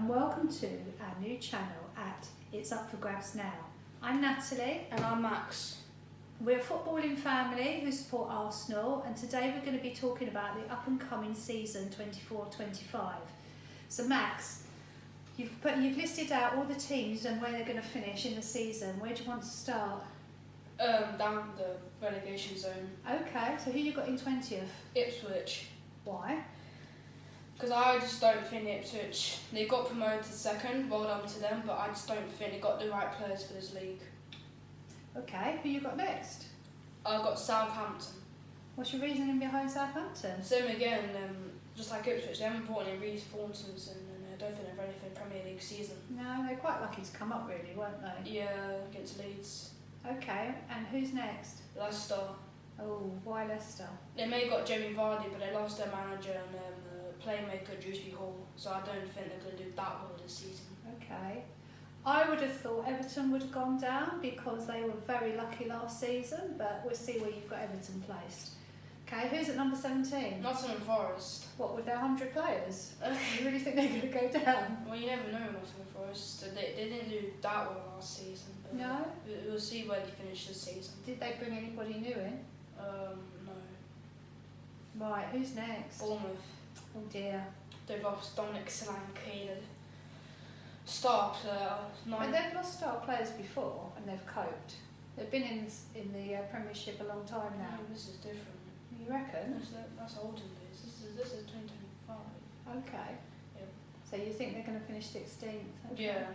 and welcome to our new channel at It's Up for Grabs Now. I'm Natalie. And I'm Max. We're a footballing family who support Arsenal, and today we're going to be talking about the up and coming season 24-25. So Max, you've listed out all the teams and where they're going to finish in the season. Where do you want to start? Down the relegation zone. Okay, so who you got in 20th? Ipswich. Why? Because I just don't think Ipswich, they got promoted to second, well done to them, but I just don't think they got the right players for this league. Okay, who you got next? I got Southampton. What's your reasoning behind Southampton? Same again, just like Ipswich, they haven't brought any Reece Thorntons and I don't think they're ready for the Premier League season. No, they're quite lucky to come up really, weren't they? Yeah, against Leeds. Okay, and who's next? Leicester. Oh, why Leicester? They may have got Jamie Vardy, but they lost their manager and playmaker Drewsbury Hall, so I don't think they're going to do that well this season. Okay. I would have thought Everton would have gone down because they were very lucky last season, but we'll see where you've got Everton placed. Okay, who's at number 17? Nottingham Forest. What, with their 100 players? You really think they're going to go down? Well, you never know Nottingham Forest. They didn't do that well last season. But No? We'll see where they finish this season. Did they bring anybody new in? No. Right, who's next? Bournemouth. Oh dear. They've lost Dominic Solanke, the star player. But they've lost star players before and they've coped. They've been in the Premiership a long time now. No, this is different. You reckon? That's olden days. This is 2025. Okay. Yep. So you think they're going to finish 16th? Okay. Yeah.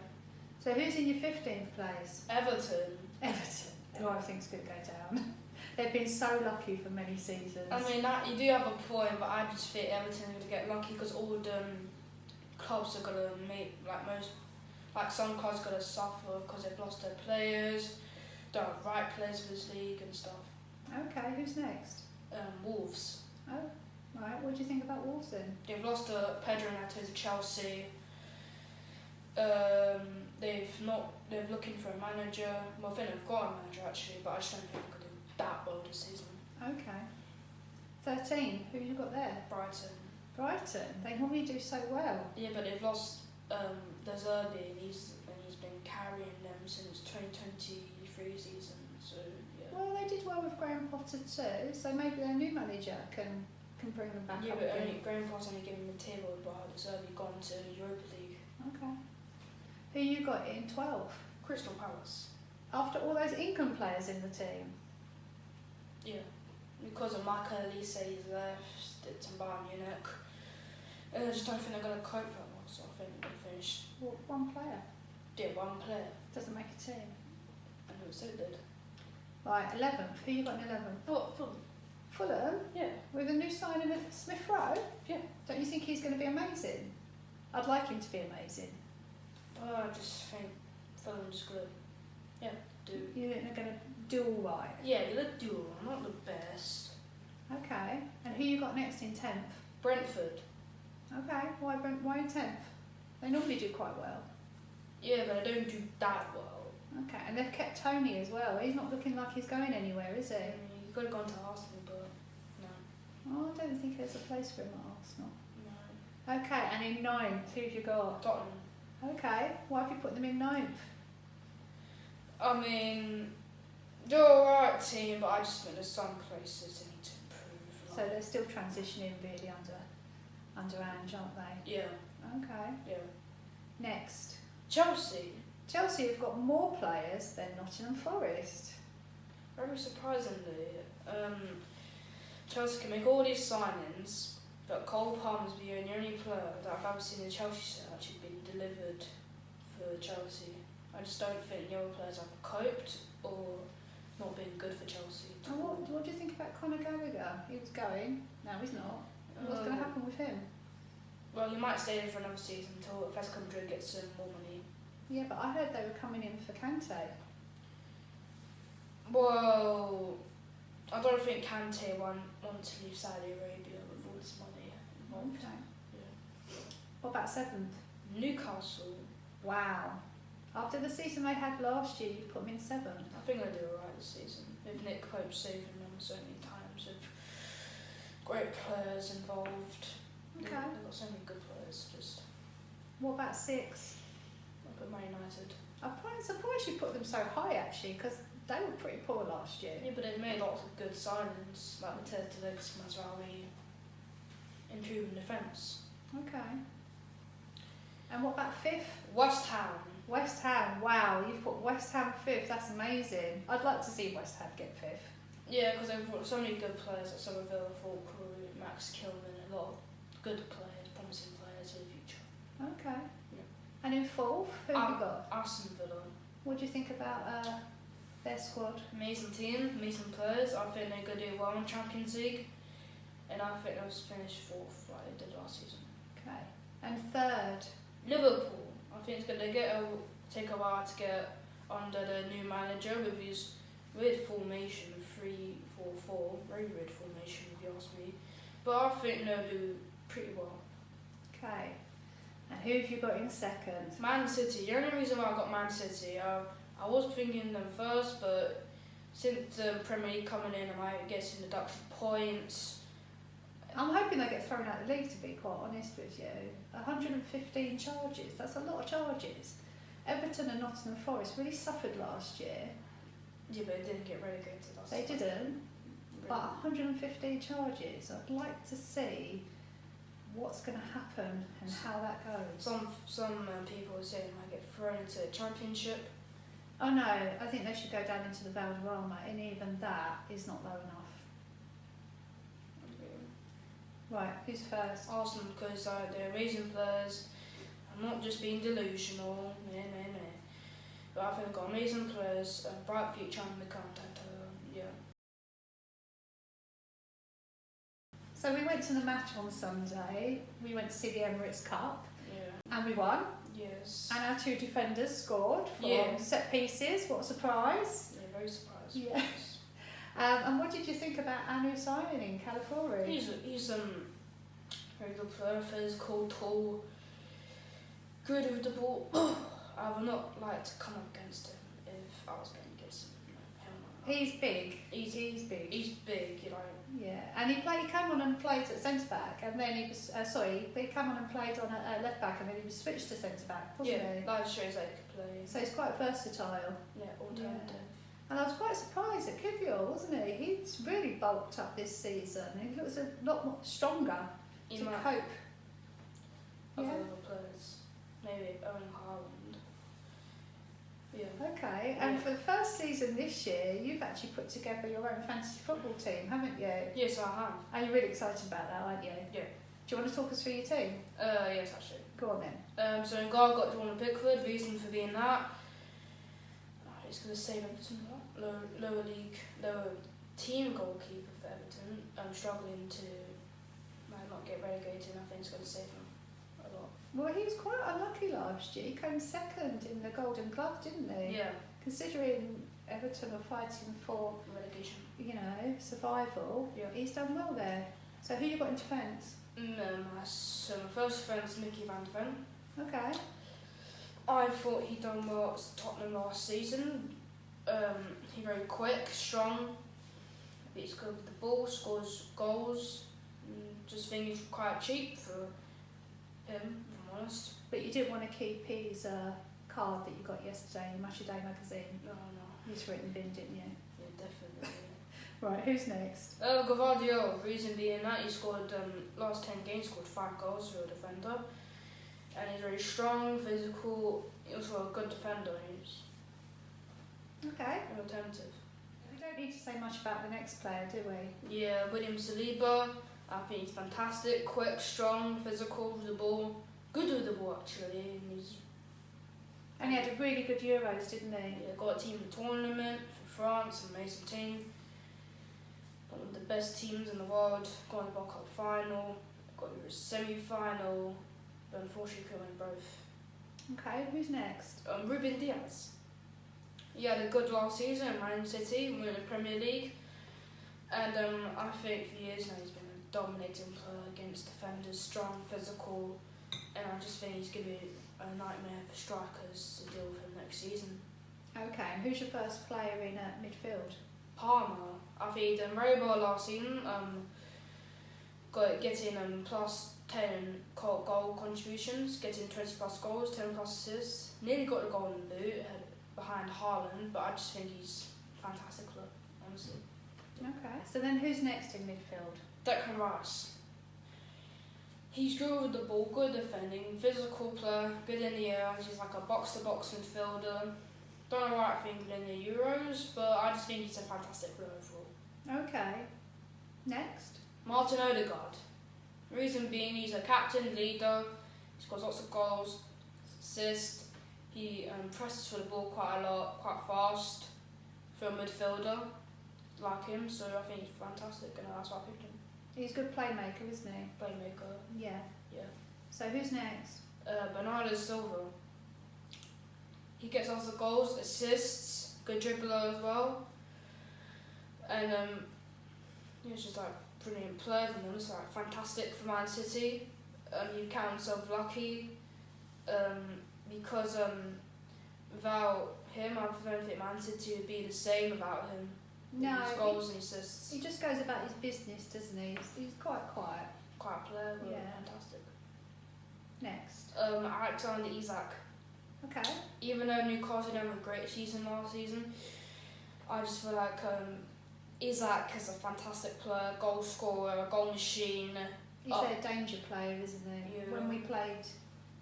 So who's in your 15th place? Everton. Everton, who I think's going to go down. They've been so lucky for many seasons. I mean, that you do have a point, but I just think Everton are going to get lucky because all the clubs are going to make, some clubs are going to suffer because they've lost their players, don't have right players for this league and stuff. Okay, who's next? Wolves. Oh, right. What do you think about Wolves then? They've lost Pedro Neto to Chelsea. They're looking for a manager. Well, I think they've got a manager actually, but I just don't think they're going to do that well this season. Okay. 13. Who you got there? Brighton. Brighton. They normally do so well. Yeah, but they've lost De Zerbi and he's been carrying them since 2023 season. So yeah. Well, they did well with Graham Potter too, so maybe their new manager can bring them back Yeah, up but again. Graham Potter's only giving the table, but De Zerbi gone to Europa League. Okay. Who you got in 12? Crystal Palace. After all those England players in the team? Yeah, because of Michael Elise, he's left, it's in Bayern Munich. I just don't think they're going to cope that well, so I think they'll finish. Well, one player. Yeah, one player. Doesn't make a team. And who said did? Right, 11th. Who you got in 11th? Oh, Fulham. Fulham? Yeah. With a new signing of Smith Rowe? Yeah. Don't you think he's going to be amazing? I'd like him to be amazing. I just think Fulham's good. Yeah, do. You think they're going to do all right? Yeah, they'll do all, not the best. Okay. And who you got next in 10th? Brentford. Okay. Why in 10th? They normally do quite well. Yeah, but I don't do that well. Okay. And they've kept Tony as well. He's not looking like he's going anywhere, is he? He could have gone to Arsenal, but no. Oh, I don't think there's a place for him at Arsenal. No. Okay. And in 9th, who have you got? Tottenham. Okay. Why have you put them in 9th? I mean, they're alright team, but I just think there's some places they need to improve. So they're still transitioning really under Ange, aren't they? Yeah. Okay. Yeah. Next. Chelsea. Chelsea have got more players than Nottingham Forest. Very surprisingly, Chelsea can make all these signings, but Cole Palmer's the only player that I've ever seen in Chelsea shirt actually been delivered for Chelsea. I just don't think the other players have coped or not been good for Chelsea. And what do you think about Conor Gallagher? He was going. No, he's not. What's going to happen with him? Well, he might stay there for another season until Atletico Madrid gets some more money. Yeah, but I heard they were coming in for Kante. Well, I don't think Kante want to leave Saudi Arabia with all this money involved. Okay. Yeah. What about 7th? Newcastle. Wow. After the season they had last year, you put them in 7th. I think they'll do alright this season. With Nick Pope saving them so many times, with great players involved. Okay. They've got so many good players. Just What about 6? I put Man United. I'm quite surprised you put them so high actually, because they were pretty poor last year. Yeah, but they've made lots of good signings, like the Tedesco Mazraoui, improving defence. Okay. And what about 5th? West Ham. West Ham, wow, you've put West Ham 5th, that's amazing. I'd like to see West Ham get 5th. Yeah, because they've brought so many good players like Somerville, Falkrew, Max Kilman, a lot of good players, promising players for the future. Okay. Yeah. And in 4th, who have you got? Aston Villa. What do you think about their squad? Amazing team, amazing players. I think they're going to do well in Champions League. And I think they'll finish 4th like they did last season. Okay. And 3rd? Liverpool. I think it's going to take a while to get under the new manager with his weird formation, 3-4-4. Very weird formation if you ask me. But I think they'll do pretty well. Okay. And who have you got in 2nd? Man City. The only reason why I got Man City, I was thinking them first, but since the Premier League coming in, I might get some deduction points. I'm hoping they get thrown out of the league, to be quite honest with you. 115 charges, that's a lot of charges. Everton and Nottingham Forest really suffered last year. Yeah, but they didn't get relegated. They didn't, but 115 charges. I'd like to see what's going to happen and how that goes. Some people are saying they might get thrown into the Championship. Oh no, I think they should go down into the Valderrama, and even that is not low enough. Right, who's first? Arsenal, because they're amazing players. I'm not just being delusional, no. But I think they've got amazing players, a bright future under the content. Yeah. So we went to the match on Sunday. We went to see the Emirates Cup, Yeah. and we won. Yes. And our 2 defenders scored from Yeah. set pieces. What a surprise! Yeah, very surprised. Yeah. And what did you think about our new signing, Calafiori? He's very good player, physical, tall, good with the ball. I would not like to come up against him if I was playing against him. No, He's big. He's big. He's big, you know. Yeah, and he came on and played at centre back, and then he was he came on and played on a left back, and then he was switched to centre back, wasn't Yeah, he? that shows that he could play. So he's quite versatile. Yeah, alternative. And I was quite surprised at Kivior, wasn't he? He's really bulked up this season. He looks a lot more stronger He to might cope. have Yeah. other players. Maybe Owen Haaland. Yeah. Okay, and for the first season this year, you've actually put together your own fantasy football team, haven't you? Yes, I have. And you're really excited about that, aren't you? Yeah. Do you want to talk us through your team? Yes, actually. Go on then. So in goal, I've got Jordan Pickford. Reason for being that, he's going to save Everton a lot. Lower team goalkeeper for Everton. Struggling to not get relegated. I think it's going to save him a lot. Well, he was quite unlucky last year. He came second in the Golden Glove, didn't he? Yeah. Considering Everton are fighting for, Relegation. survival, Yeah. he's done well there. So who you got in defence? So my first defence, Mickey Van de Ven. Okay. I thought he done well at Tottenham last season. He's very quick, strong. He's good with the ball, scores goals. Just think he's quite cheap for him, if I'm honest. But you didn't want to keep his card that you got yesterday in Match of Day magazine. No. He's written bin, didn't you? Yeah, definitely. Right, who's next? Gavardio, reason being that he scored last 10 games, scored 5 goals for a defender. And he's very strong, physical, he's also a good defender. He's Okay. an alternative. We don't need to say much about the next player, do we? Yeah, William Saliba, I think he's fantastic, quick, strong, physical with the ball. Good with the ball actually. And he had a really good Euros, didn't he? Yeah, got a team in the tournament for France, an amazing team. One of the best teams in the world, got in the World Cup final, got in the semi-final, but unfortunately couldn't win both. Okay, who's next? Ruben Diaz. He had a good last season at Man City, won the Premier League, and I think for years now he's been a dominating player against defenders, strong, physical, and I just think he's going to be a nightmare for strikers to deal with him next season. Okay, and who's your first player in midfield? Palmer, I think he done very well last season. Getting plus 10 goal contributions, getting 20 plus goals, 10 plus assists. Nearly got the golden boot behind Haaland, but I just think he's a fantastic player, honestly. Okay, so then who's next in midfield? Declan Rice. He's good with the ball, good defending, physical player, good in the air. He's like a box-to-box midfielder. Don't know what I think in the Euros, but I just think he's a fantastic player overall. Okay, next? Martin Odegaard. Reason being, he's a captain, leader. He scores lots of goals, assists. He presses for the ball quite a lot, quite fast for a midfielder like him. So I think he's fantastic, and that's why I picked him. He's a good playmaker, isn't he? Playmaker. Yeah. Yeah. So who's next? Bernardo Silva. He gets lots of goals, assists, good dribbler as well. And he's just like brilliant player, and it's like fantastic for Man City. He count himself lucky because without him, I don't think Man City would be the same without him. No, his goals and assists. He just goes about his business, doesn't he? He's quite quiet. Quite a player, but Yeah. fantastic. Next. Alexander Isak. Okay. Even though Newcastle didn't have a great season last season, I just feel like Isak is a fantastic player, goal scorer, goal machine. He's their danger player, isn't he? Yeah. When we played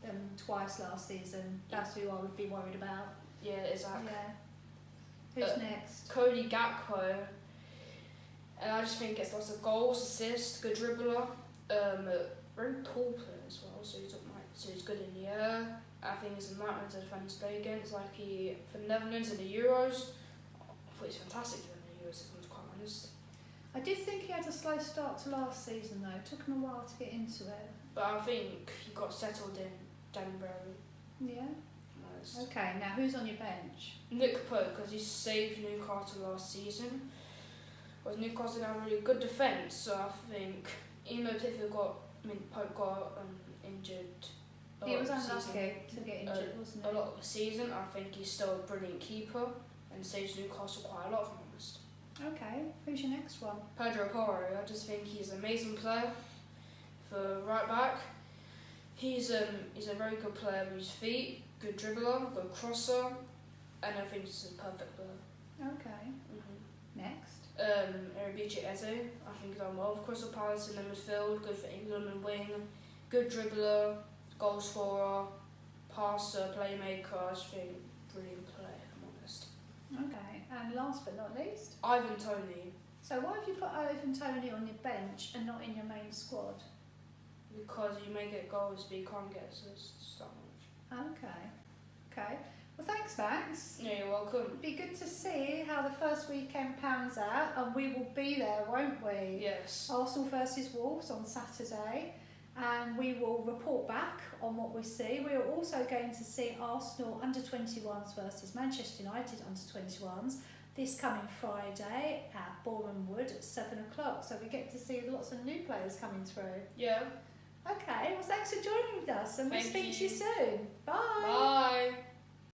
them twice last season, that's who I would be worried about. Yeah, Isak. Yeah. Who's next? Cody Gakpo. And I just think he gets lots of goals, assists, good dribbler. Very tall player as well, so he's good in the air. I think he's a nightmare to defend and play against. Like for the Netherlands in the Euros, I thought he's fantastic for the Euros, if I'm quite honest. I did think he had a slow start to last season though. It took him a while to get into it. But I think he got settled in January. Yeah. Nice. Okay, now who's on your bench? Nick Pope, because he saved Newcastle last season. Whereas Newcastle didn't have a really good defence, so I think even though Pope got injured. He was unlucky to get injured, wasn't he? A lot of the season, I think he's still a brilliant keeper and saves Newcastle quite a lot, if I'm honest. Okay, who's your next one? Pedro Porro, I just think he's an amazing player for right back. He's a very good player with his feet, good dribbler, good crosser, and I think he's a perfect player. Okay. Next. Erebici Eze, I think he's done well for Crystal Palace in the midfield, good for England and wing, good dribbler, goal scorer, passer, playmaker. I just think brilliant player, if I'm honest. Okay, and last but not least? Ivan Toney. So why have you put Ivan Toney on your bench and not in your main squad? Because you may get goals, but you can't get assists that much. Okay. Well, thanks, Max. Yeah, you're welcome. It'd be good to see how the first weekend pans out, and we will be there, won't we? Yes. Arsenal versus Wolves on Saturday, and we will report back on what we see. We are also going to see Arsenal under-21s versus Manchester United under-21s this coming Friday at Boreham Wood at 7 o'clock. So we get to see lots of new players coming through. Yeah. Okay, well thanks for joining with us, and we'll speak to you soon. Bye. Bye.